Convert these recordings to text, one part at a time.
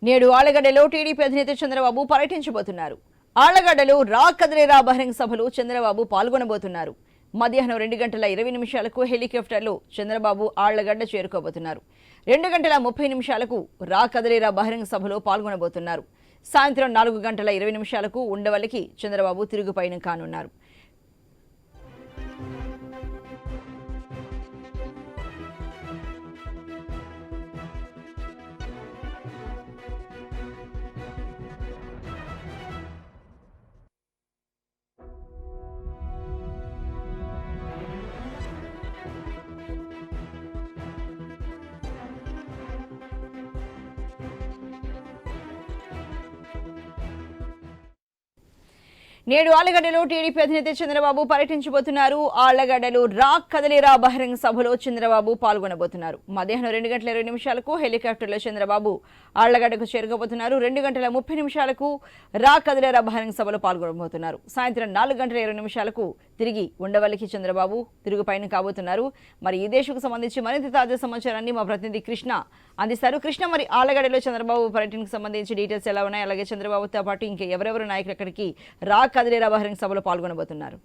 నేడు ఆళ్లగడ్డలో టీడీపీ అధినేత చంద్రబాబు పర్యటించబోతున్నారు. ఆళ్లగడ్డలో రా కదిలేరా బహిరంగ సభలో చంద్రబాబు పాల్గొనబోతున్నారు. మధ్యాహ్నం 2:20 హెలికాప్టర్లో చంద్రబాబు ఆళ్లగడ్డ చేరుకోబోతున్నారు. 2:30 రా కదిలేరా బహిరంగ సభలో పాల్గొనబోతున్నారు. సాయంత్రం 4:20 ఉండవల్లికి చంద్రబాబు తిరుగు పయనం కానున్నారు. నేడు ఆళ్లగడ్డలో టీడీపీ అధినేత చంద్రబాబు పర్యటించబోతున్నారు. ఆళ్లగడ్డలో రా కదిలేరా బహిరంగ సభలో చంద్రబాబు పాల్గొనబోతున్నారు. మధ్యాహ్నం 2:20 హెలికాప్టర్లో చంద్రబాబు ఆళ్లగడ్డకు చేరుకోబోతున్నారు. 2:30 రా కదిలేరా బహిరంగ సభలో పాల్గొనబోతున్నారు. సాయంత్రం 4:20 తిరిగి ఉండవల్లికి చంద్రబాబు తిరుగు పయనం కాబోతున్నారు. మరి ఈ దేశకు సంబంధించి మరింత తాజా సమాచారాన్ని మా ప్రతినిధి కృష్ణ అందిస్తారు. కృష్ణ, మరి ఆళ్లగడ్డలో చంద్రబాబు పర్యటనకు సంబంధించి డీటెయిల్స్ ఎలా ఉన్నాయి? అలాగే చంద్రబాబుతో పాటు ఇంకా ఎవరెవరు నాయకులు అక్కడికి రా కదిలేరా బహిరంగ సభలో పాల్గొనబోతున్నారు?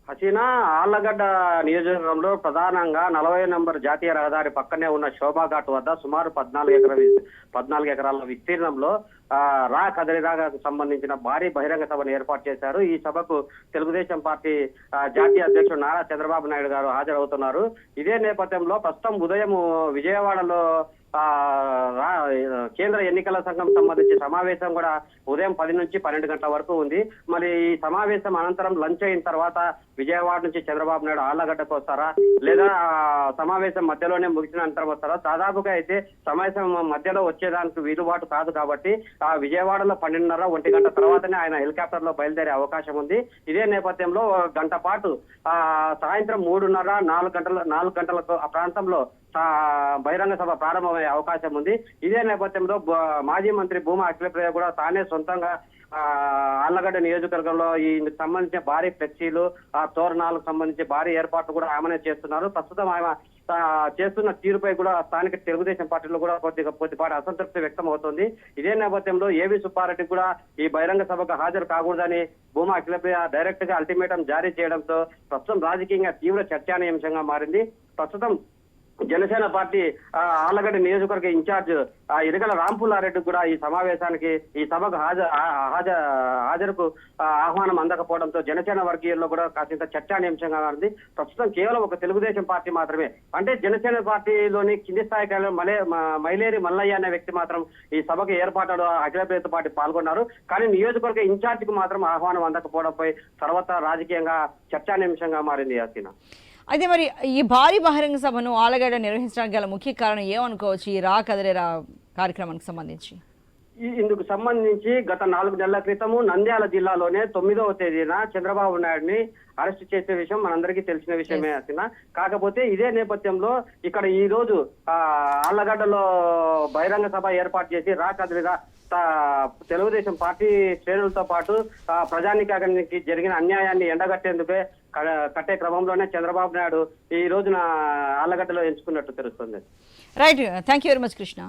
హసీనా, ఆళ్లగడ్డ నియోజకవర్గంలో ప్రధానంగా 40 నంబర్ జాతీయ రహదారి పక్కనే ఉన్న శోభాఘాట్ వద్ద సుమారు 14 ఎకరాల విస్తీర్ణంలో రా కదిలేరాకు సంబంధించిన భారీ బహిరంగ సభను ఏర్పాటు చేశారు. ఈ సభకు తెలుగుదేశం పార్టీ జాతీయ అధ్యక్షుడు నారా చంద్రబాబు నాయుడు గారు హాజరవుతున్నారు. ఇదే నేపథ్యంలో ప్రస్తుతం ఉదయం విజయవాడలో కేంద్ర ఎన్నికల సంఘం సంబంధించి సమావేశం కూడా ఉదయం 10 నుంచి 12 గంటల వరకు ఉంది. మరి ఈ సమావేశం అనంతరం లంచ్ అయిన తర్వాత విజయవాడ నుంచి చంద్రబాబు నాయుడు ఆళ్లగడ్డకు వస్తారా, లేదా సమావేశం మధ్యలోనే ముగిసిన అనంతరం వస్తారా? దాదాపుగా అయితే సమావేశం మధ్యలో వచ్చేదానికి వీలుబాటు కాదు కాబట్టి విజయవాడలో 12:30, 1 గంట తర్వాతనే ఆయన హెలికాప్టర్ లో బయలుదేరే అవకాశం ఉంది. ఇదే నేపథ్యంలో గంట పాటు సాయంత్రం 3:30, 4 గంటలకు ఆ ప్రాంతంలో బహిరంగ సభ ప్రారంభమయ్యే అవకాశం ఉంది. ఇదే నేపథ్యంలో మాజీ మంత్రి భూమా అఖిలప్రియ కూడా తానే సొంతంగా ఆళ్లగడ్డ నియోజకవర్గంలో ఈ సంబంధించిన భారీ ఫ్లెక్సీలు, తోరణాలకు సంబంధించి భారీ ఏర్పాట్లు కూడా ఆమెనే చేస్తున్నారు. ప్రస్తుతం ఆమె చేస్తున్న తీరుపై కూడా స్థానిక తెలుగుదేశం పార్టీలో కూడా కొద్దిపాటి అసంతృప్తి వ్యక్తం అవుతుంది. ఇదే నేపథ్యంలో ఏవి సుబ్బారెడ్డి కూడా ఈ బహిరంగ సభకు హాజరు కాకూడదని భూమా అఖిలప్రియ డైరెక్ట్ గా అల్టిమేటం జారీ చేయడంతో ప్రస్తుతం రాజకీయంగా తీవ్ర చర్చానీయాంశంగా మారింది. ప్రస్తుతం జనసేన పార్టీ ఆళ్లగడ్డ నియోజకవర్గ ఇన్ఛార్జ్ ఇరగల రాంపుల్లారెడ్డి కూడా ఈ సమావేశానికి, ఈ సభకు హాజరుకు ఆహ్వానం అందకపోవడంతో జనసేన వర్గీయుల్లో కూడా కాసింత చర్చానీయాంశంగా మారింది. ప్రస్తుతం కేవలం ఒక తెలుగుదేశం పార్టీ మాత్రమే, అంటే జనసేన పార్టీలోని కింది స్థాయి మైలేరి మల్లయ్య అనే వ్యక్తి మాత్రం ఈ సభకు ఏర్పాటు అఖిలప్రియతో పాటు పాల్గొన్నారు. కానీ నియోజకవర్గ ఇన్ఛార్జ్ కు మాత్రం ఆహ్వానం అందకపోవడంపై సర్వత్రా రాజకీయంగా చర్చానీయాంశంగా మారింది. హసీనా, అయితే మరి ఈ భారీ బహిరంగ సభను ఆళ్లగడ్డ నిర్వహించడానికి గల ముఖ్య కారణం ఏమనుకోవచ్చు ఈ రా కదిలేరా కార్యక్రమానికి సంబంధించి? ఇందుకు సంబంధించి గత 4 నెలల క్రితము నంద్యాల జిల్లాలోనే 9వ తేదీన చంద్రబాబు నాయుడిని అరెస్ట్ చేసే విషయం మనందరికీ తెలిసిన విషయమే హసీనా. కాకపోతే ఇదే నేపథ్యంలో ఇక్కడ ఈ రోజు ఆళ్లగడ్డలో బహిరంగ సభ ఏర్పాటు చేసి రా కదిలేరా తెలుగుదేశం పార్టీ శ్రేణులతో పాటు ప్రజానీకానికి జరిగిన అన్యాయాన్ని ఎండగట్టేందుకే కట్టే క్రమంలోనే చంద్రబాబు నాయుడు ఈ రోజున ఆళ్లగడ్డలో ఎంచుకున్నట్టు తెలుస్తుంది. Right, thank you very much Krishna.